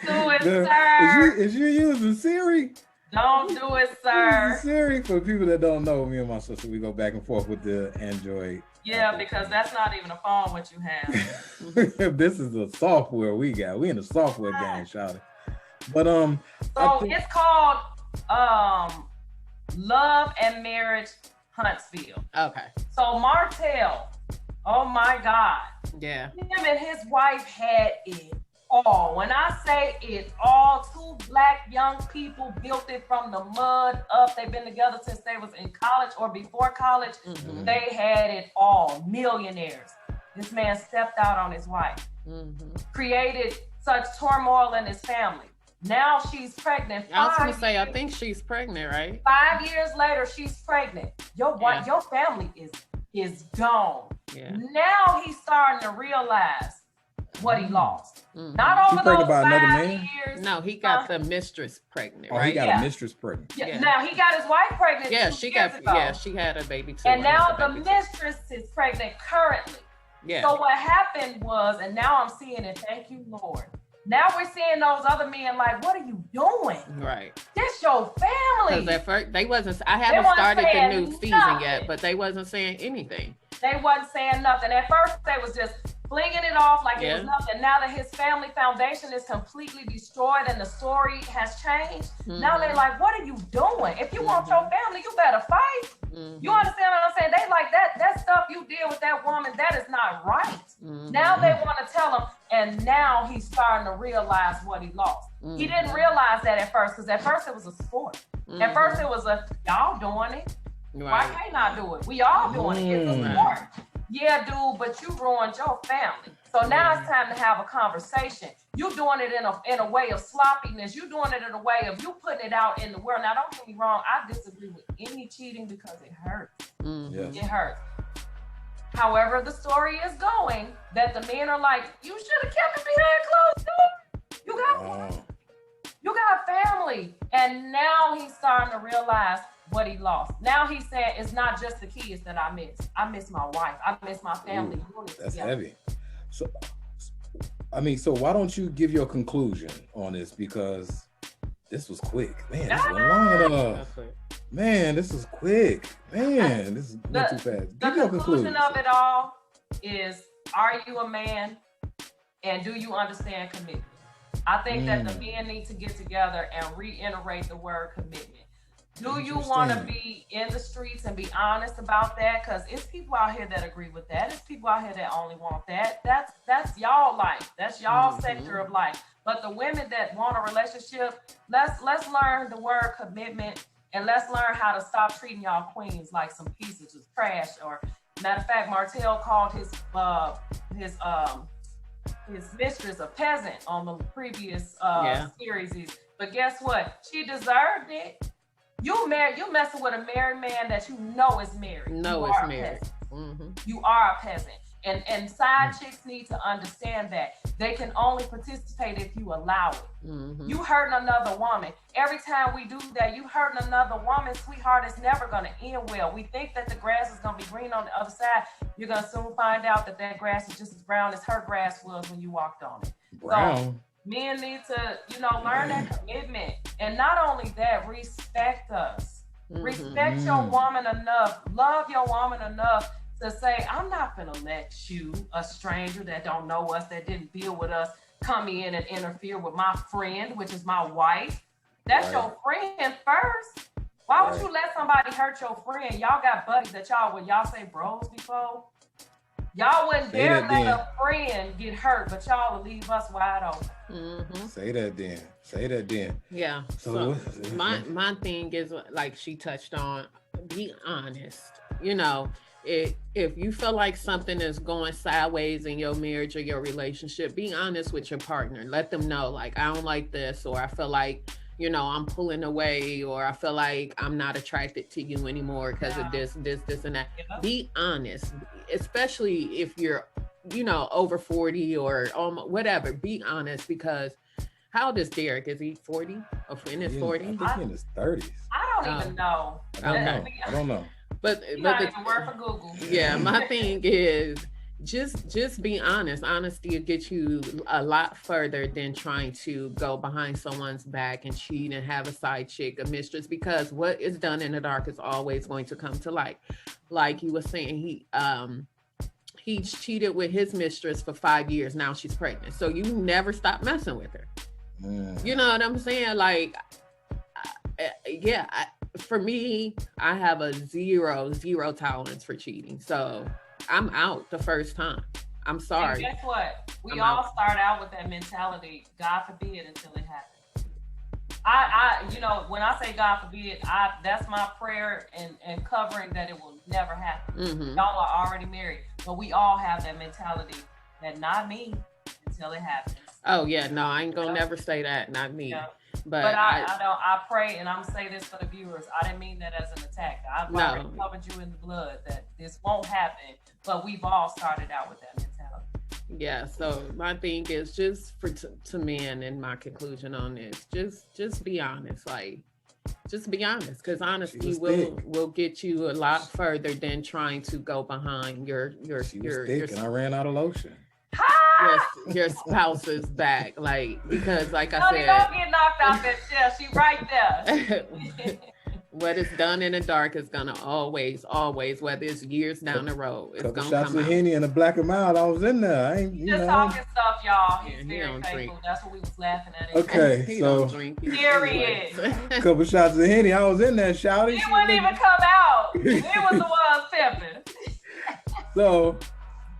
do it, sir.
Is you using Siri?
Don't do it, sir.
Siri, for people that don't know, me and my sister, we go back and forth with the Android.
Yeah, because that's not even a phone what you have.
This is the software we got. We in the software game, shout it. But
it's called Love and Marriage Huntsville.
Okay.
So Martell, oh my God.
Yeah.
Him and his wife had it all. When I say it all, two black young people built it from the mud up. They've been together since they was in college or before college. They had it all. Millionaires. This man stepped out on his wife. Created such turmoil in his family. Now she's pregnant.
I was going to say, I think she's pregnant, right?
5 years later, she's pregnant. Your wife, your family is gone.
Yeah.
Now he's starting to realize what he lost. Not over those 5 years.
No, he got the mistress pregnant, right?
He got a mistress pregnant.
Yeah. Now he got his wife pregnant.
Yeah, she had a baby too.
And now the mistress is pregnant currently.
Yeah.
So what happened was, and now I'm seeing it, thank you, Lord. Now we're seeing those other men like, what are you doing?
Right.
This your family.
Because at first, I haven't started the new season yet, but they wasn't saying anything.
They wasn't saying nothing. At first, they was just flinging it off like it was nothing. Now that his family foundation is completely destroyed and the story has changed, now they're like, what are you doing? If you want your family, you better fight. You understand what I'm saying? They like that stuff you did with that woman, that is not right. Now they want to tell him, and now he's starting to realize what he lost. He didn't realize that at first, because at first it was a sport. At first it was y'all doing it. Right. Why can't I do it? We all doing it. It's a sport. Yeah, dude, but you ruined your family. So now it's time to have a conversation. You doing it in a way of sloppiness. You doing it in a way of you putting it out in the world. Now, don't get me wrong. I disagree with any cheating because it hurts.
Yes.
It hurts. However, the story is going that the men are like, you should have kept it behind closed doors. You got family. And now he's starting to realize what he lost. Now he's saying it's not just the kids that I miss. I miss my wife. I miss my family.
That's heavy. So, so why don't you give your conclusion on this? Because this was quick. Man, this was long enough. Man, this is quick. Man, this is not too fast.
The conclusion of it all is, are you a man? And do you understand commitment? I think that the men need to get together and reiterate the word commitment. Do you want to be in the streets and be honest about that? Because it's people out here that agree with that. It's people out here that only want that. That's y'all life. That's y'all sector of life. But the women that want a relationship, let's learn the word commitment, and let's learn how to stop treating y'all queens like some pieces of trash. Or matter of fact, Martell called his mistress a peasant on the previous series. But guess what? She deserved it. You messing with a married man that you know is married. You are a peasant. And side chicks need to understand that. They can only participate if you allow it. You hurting another woman. Every time we do that, you hurting another woman, sweetheart, it's never going to end well. We think that the grass is going to be green on the other side. You're going to soon find out that grass is just as brown as her grass was when you walked on it.
Brown.
So, men need to, learn that commitment. And not only that, respect us. Respect your woman enough. Love your woman enough to say, I'm not gonna let you, a stranger that don't know us, that didn't deal with us, come in and interfere with my friend, which is my wife. That's your friend first. Why would you let somebody hurt your friend? Y'all got buddies that y'all say bros before? Y'all wouldn't dare let a friend get hurt, but y'all will leave us wide open.
Say that then.
Yeah. So my thing is, like she touched on, be honest. If you feel like something is going sideways in your marriage or your relationship, be honest with your partner. Let them know, like, I don't like this, or I feel like, I'm pulling away, or I feel like I'm not attracted to you anymore because of this, and that. Be honest, especially if you're, over 40 or whatever. Be honest, because how old is Derrick? Is he 40 or in his 40s?
I think in his 30s.
I don't even know.
I don't know.
But not even worth a Google.
Yeah, my thing is just be honest. Honesty will get you a lot further than trying to go behind someone's back and cheat and have a side chick, a mistress, because what is done in the dark is always going to come to light. Like he was saying, he cheated with his mistress for 5 years. Now she's pregnant. So you never stop messing with her. You know what I'm saying? Like, for me, I have a zero tolerance for cheating. So I'm out the first time. I'm sorry.
And guess what? We all start out with that mentality, God forbid, until it happens. When I say God forbid, that's my prayer and covering that it will never happen. Y'all are already married, but we all have that mentality that not me until it happens.
Oh yeah, no, I ain't gonna never say that, not me.
Yeah.
But
I pray, and I'm saying this for the viewers. I didn't mean that as an attack. I've already covered you in the blood that this won't happen, but we've all started out with that mentality.
Yeah, so my thing is just to men, and my conclusion on this, just be honest. Like, just be honest, because honesty will get you a lot further than trying to go behind your
and I ran out of lotion.
Your spouse's back, because I said,
don't get knocked off that chair. She right there.
What is done in the dark is gonna always, whether it's years down the road, it's gonna
shots
come
of
out.
Henny and a black and mild. I was in there. I ain't
just talking stuff, y'all. He's
he
very faithful.
drink.
That's what we was laughing at.
Okay,
he
so
don't drink.
Period.
A couple shots of Henny. I was in there shouting.
He wouldn't even come out. It was the ones pimping.
So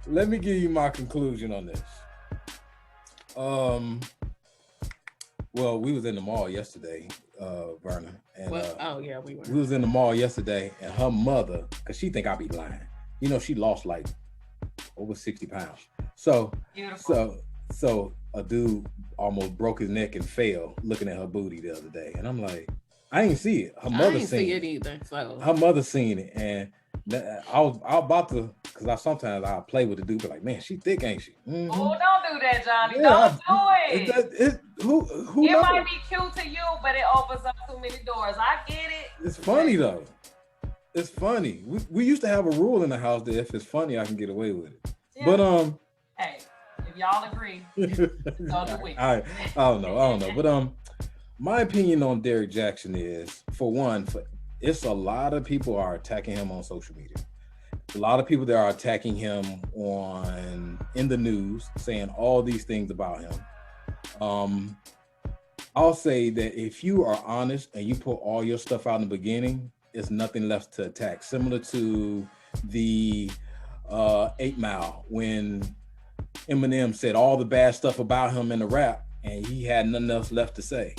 let me give you my conclusion on this. Well, we was in the mall yesterday, Verna. And,
we were.
We was in the mall yesterday, and her mother, because she think I be lying. She lost like over 60 pounds. So,
Beautiful.
so a dude almost broke his neck and fell looking at her booty the other day. And I'm like, I ain't see it. Her mother seen it
either. So
her mother seen it. And I was about to, because sometimes I'll play with the dude, but like, man, she thick, ain't she?
Oh, don't do that, Johnny.
Yeah,
Don't do it.
Who
it
knows?
might be cute to you, but it opens up too many doors. I get it.
It's funny though. It's funny. We used to have a rule in the house that if it's funny, I can get away with it.
Yeah.
But
hey, if y'all agree, it's all the week.
I don't know. But my opinion on Derrick Jackson is, for one, it's a lot of people are attacking him on social media. A lot of people that are attacking him in the news, saying all these things about him. I'll say that if you are honest and you put all your stuff out in the beginning, it's nothing left to attack. Similar to the 8 Mile, when Eminem said all the bad stuff about him in the rap and he had nothing else left to say.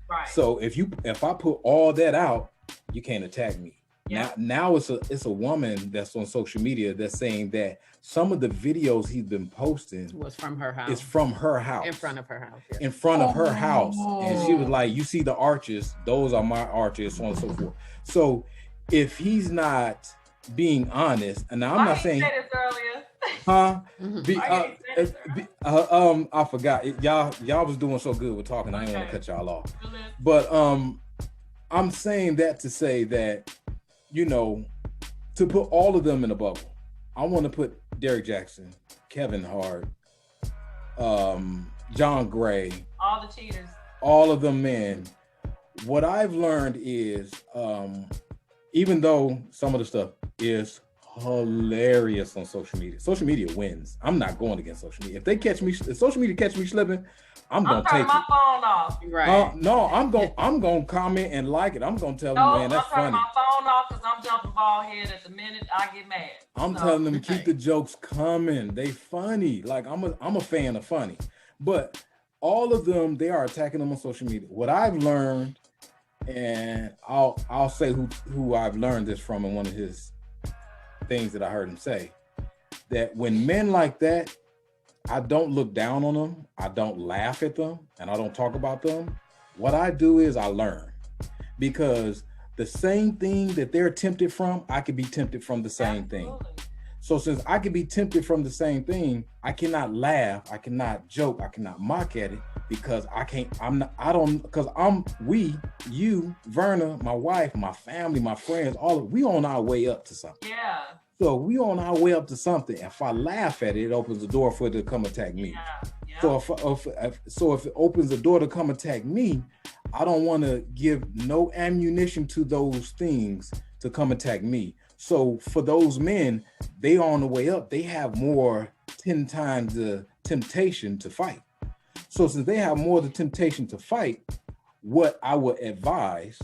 Right.
So if I put all that out, you can't attack me.
Yeah.
Now it's a woman that's on social media that's saying that some of the videos he's been posting
was from her house.
It's from her house.
In front of her house. Yeah.
In front of her house. And she was like, you see the arches, those are my arches, so on and so forth. So if he's not being honest, and now I'm not saying
said this earlier.
Huh? I forgot. Y'all was doing so good with talking. I didn't want to cut y'all off. But I'm saying that to say that, to put all of them in a bubble. I want to put Derrick Jackson, Kevin Hart, John Gray,
all the cheaters, all
of them men. What I've learned is, even though some of the stuff is hilarious on social media wins. I'm not going against social media. If social media catch me slipping, I'm gonna take it.
My phone off.
Right.
No, I'm gonna comment and like it. I'm gonna tell them, man, that's funny.
I'm turning my phone off because I'm jumping ball head at the minute I get mad.
I'm telling them, keep the jokes coming. They funny. Like I'm a fan of funny. But all of them, they are attacking them on social media. What I've learned, and I'll say who I've learned this from in one of his things that I heard him say, that when men like that, I don't look down on them, I don't laugh at them, and I don't talk about them. What I do is I learn, because the same thing that they're tempted from, I could be tempted from the same thing. So since I could be tempted from the same thing, I cannot laugh, I cannot joke, I cannot mock at it, because you, Verna, my wife, my family, my friends, we on our way up to something.
Yeah.
So we on our way up to something. If I laugh at it, it opens the door for it to come attack me.
Yeah.
So if it opens the door to come attack me, I don't want to give no ammunition to those things to come attack me. So for those men, they on the way up, they have 10 times the temptation to fight. So since they have more the temptation to fight, what I would advise,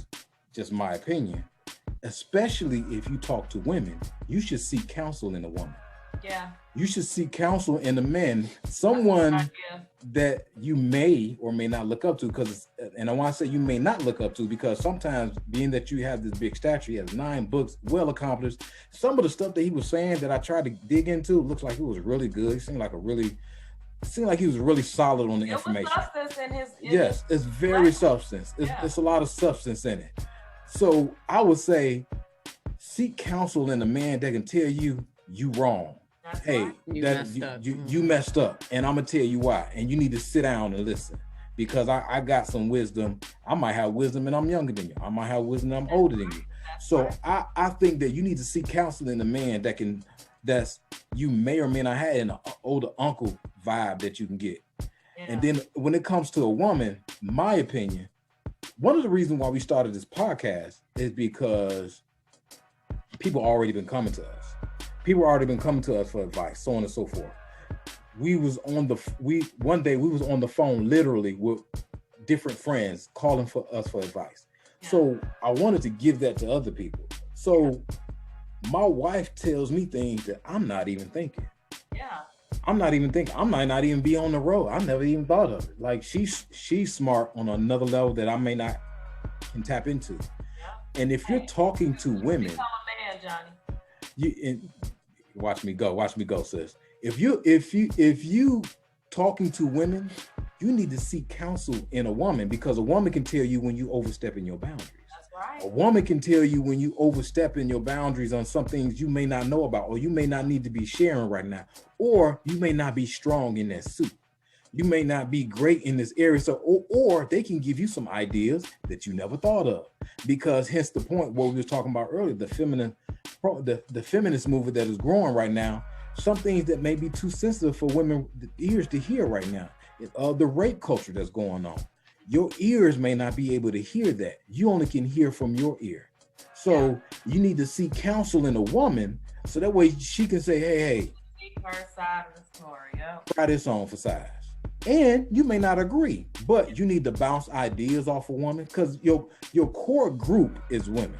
just my opinion, especially if you talk to women, you should seek counsel in a woman.
Yeah.
You should seek counsel in a man, someone that you may or may not look up to, and I want to say you may not look up to, because sometimes, being that you have this big stature, he has 9 books, well accomplished. Some of the stuff that he was saying that I tried to dig into looks like it was really good. It seemed like he was really solid on the information.
Substance in his
it's very substance. It's a lot of substance in it. So I would say seek counsel in a man that can tell you wrong. You messed up, and I'm gonna tell you why. And you need to sit down and listen, because I got some wisdom. I might have wisdom and I'm younger than you. I might have wisdom and I'm older than you. So I think that you need to seek counsel in a man that's you may or may not have an older uncle vibe that you can get. Yeah. And then when it comes to a woman, my opinion, one of the reasons why we started this podcast is because people already been coming to us. People already been coming to us for advice, so on and so forth. One day we was on the phone literally with different friends calling for us for advice. Yeah. So I wanted to give that to other people. So my wife tells me things that I'm not even thinking.
Yeah.
I'm not even thinking. I might not even be on the road. I never even thought of it. Like she's smart on another level that I may not can tap into. Yeah. And if you're talking to women,
become a man, Johnny.
Watch me go, sis. If you talking to women, you need to seek counsel in a woman, because a woman can tell you when you overstepping your boundaries.
That's right.
A woman can tell you when you overstepping your boundaries on some things you may not know about, or you may not need to be sharing right now, or you may not be strong in that suit. You may not be great in this area. So, or they can give you some ideas that you never thought of, because hence the point what we were talking about earlier, the feminist movement that is growing right now. Some things that may be too sensitive for women ears to hear right now. The rape culture that's going on. Your ears may not be able to hear that. You only can hear from your ear. So you need to seek counsel in a woman, so that way she can say, hey,
her side of the story.
try this on for size. And you may not agree, but you need to bounce ideas off a woman, because your core group is women.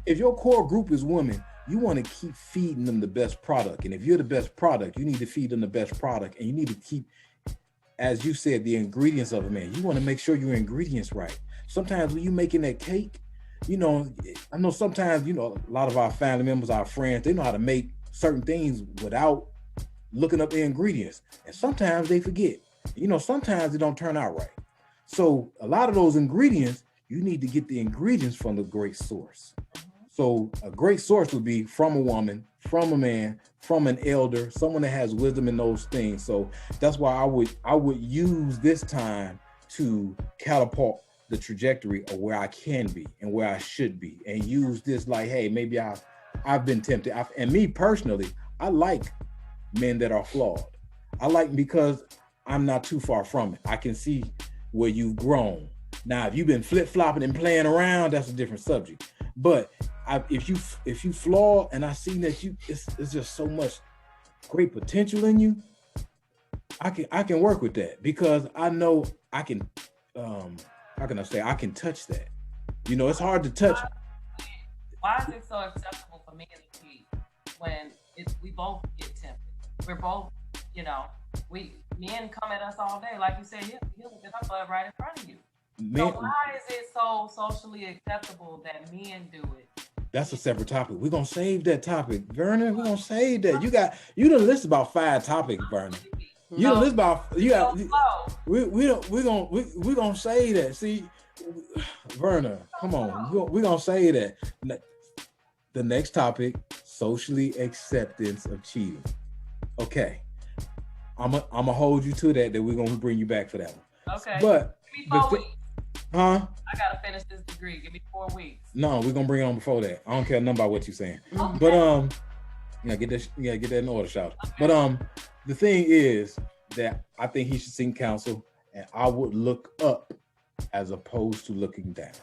If your core group is women, you want to keep feeding them the best product. And if you're the best product, you need to feed them the best product. And you need to keep, as you said, the ingredients of a man. You want to make sure your ingredients right. Sometimes when you're making that cake, I know sometimes, a lot of our family members, our friends, they know how to make certain things without looking up the ingredients. And sometimes they forget. Sometimes it don't turn out right. So a lot of those ingredients, you need to get the ingredients from the great source. So a great source would be from a woman, from a man, from an elder, someone that has wisdom in those things. So that's why I would use this time to catapult the trajectory of where I can be and where I should be, and use this like, hey, maybe I've been tempted. And me personally, I like men that are flawed. I like, because I'm not too far from it. I can see where you've grown. Now, if you've been flip-flopping and playing around, that's a different subject. But if you flaw, and I see that it's just so much great potential in you, I can work with that, because I know I can. How can I say? I can touch that. It's hard to touch.
Why is it so acceptable for men to cheat when we both get tempted? We're both, men come at us all day, like you said. He'll get up right in front of you. So why is it so socially acceptable that men do it?
That's a separate topic. We're gonna save that topic, Verna. We're gonna save that. You done list about 5 topics, Verna. You done list about we're gonna save that. See, Verna, come on. We're gonna save that. The next topic: socially acceptance of cheating. Okay, I'm gonna hold you to that. That we're gonna bring you back for that one.
Okay.
But
give me 4 weeks.
Huh?
I gotta finish this degree. Give me 4 weeks.
No, we're gonna bring it on before that. I don't care nothing about what you're saying.
Okay.
But get that in order, shout. Okay. But the thing is that I think he should seek counsel, and I would look up as opposed to looking down.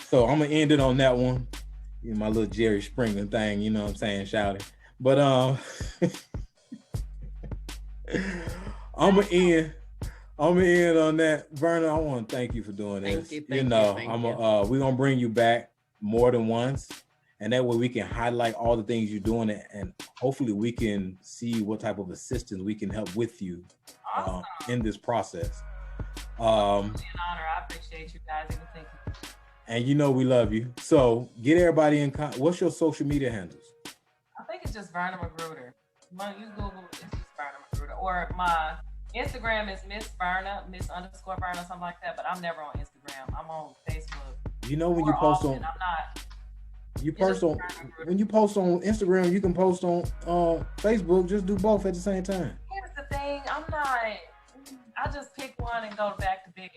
So I'm gonna end it on that one. My little Jerry Springer thing, you know what I'm saying, shouting. But I'm gonna end on that. Verna, I want to thank you for doing this.
Thank you.
We're gonna bring you back more than once, and that way we can highlight all the things you're doing, and hopefully we can see what type of assistance we can help with you in this process.
It's an honor. I appreciate you guys. Thank you.
And we love you. So get everybody in contact. What's your social media handles?
I think it's just Verna McGruder. You Google it's just Verna McGruder, or my Instagram is Miss _Verna, something like that. But I'm never on Instagram. I'm on Facebook.
When you post
often,
on,
I'm not.
When you post on Instagram, you can post on Facebook. Just do both at the same time.
Here's the thing. I just pick one and go back to bed.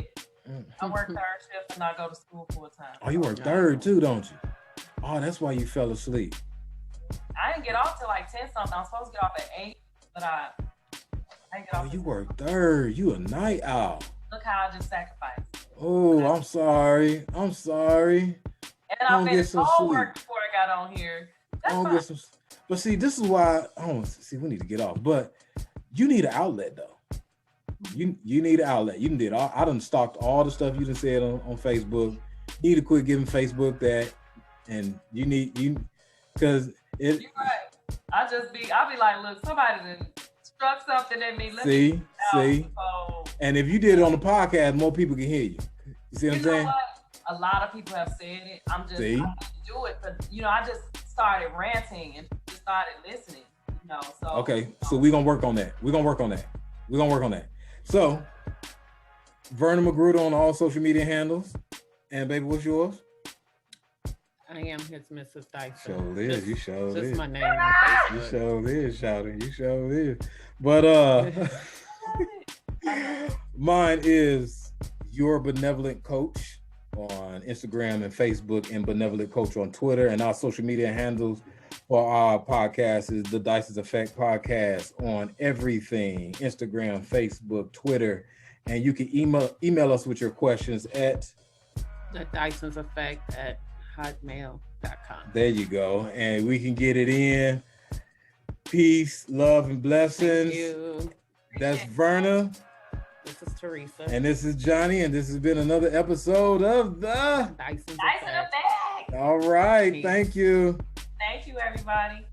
I work 3rd shift and I go to school full time.
Oh, you work 3rd too, don't you? Oh, that's why you fell asleep.
I didn't get off till like 10 something. I'm supposed to get off at 8, but I didn't get off.
Oh, you work 3rd. You a night owl.
Look how I just sacrificed.
Oh, I'm sorry.
And I finished all work before I got on here.
But see, this is why we need to get off. But you need an outlet though. You need an outlet. You did all. I done stalked all the stuff you done said on Facebook. You need to quit giving Facebook that, and because it. You're
right. I'll be like, look, somebody done struck something in me.
See. And if you did it on the podcast, more people can hear you. You see what I'm saying?
What? A lot of people have said it. I need to do it, but I just started ranting and just started listening. No. So
okay, so we're gonna work on that. So Verna McGruder on all social media handles. And baby, what's yours?
I am his Mrs. Dyson.
Sure is. You sure
just
is.
my name on Facebook.
You sure is, shouting. You sure is. But mine is Your Benevolent Coach on Instagram and Facebook, and Benevolent Coach on Twitter. And our social media handles for our podcast is the DYSON'S Effect Podcast on everything: Instagram, Facebook, Twitter. And you can email us with your questions at
the DYSON'S Effect at hotmail.com.
There you go. And we can get it in. Peace, love, and blessings.
Thank you.
That's Verna.
This is Theresa.
And this is Johnny. And this has been another episode of the
DYSON'S
Effect.
All right.
Peace.
Thank you.
Thank you, everybody.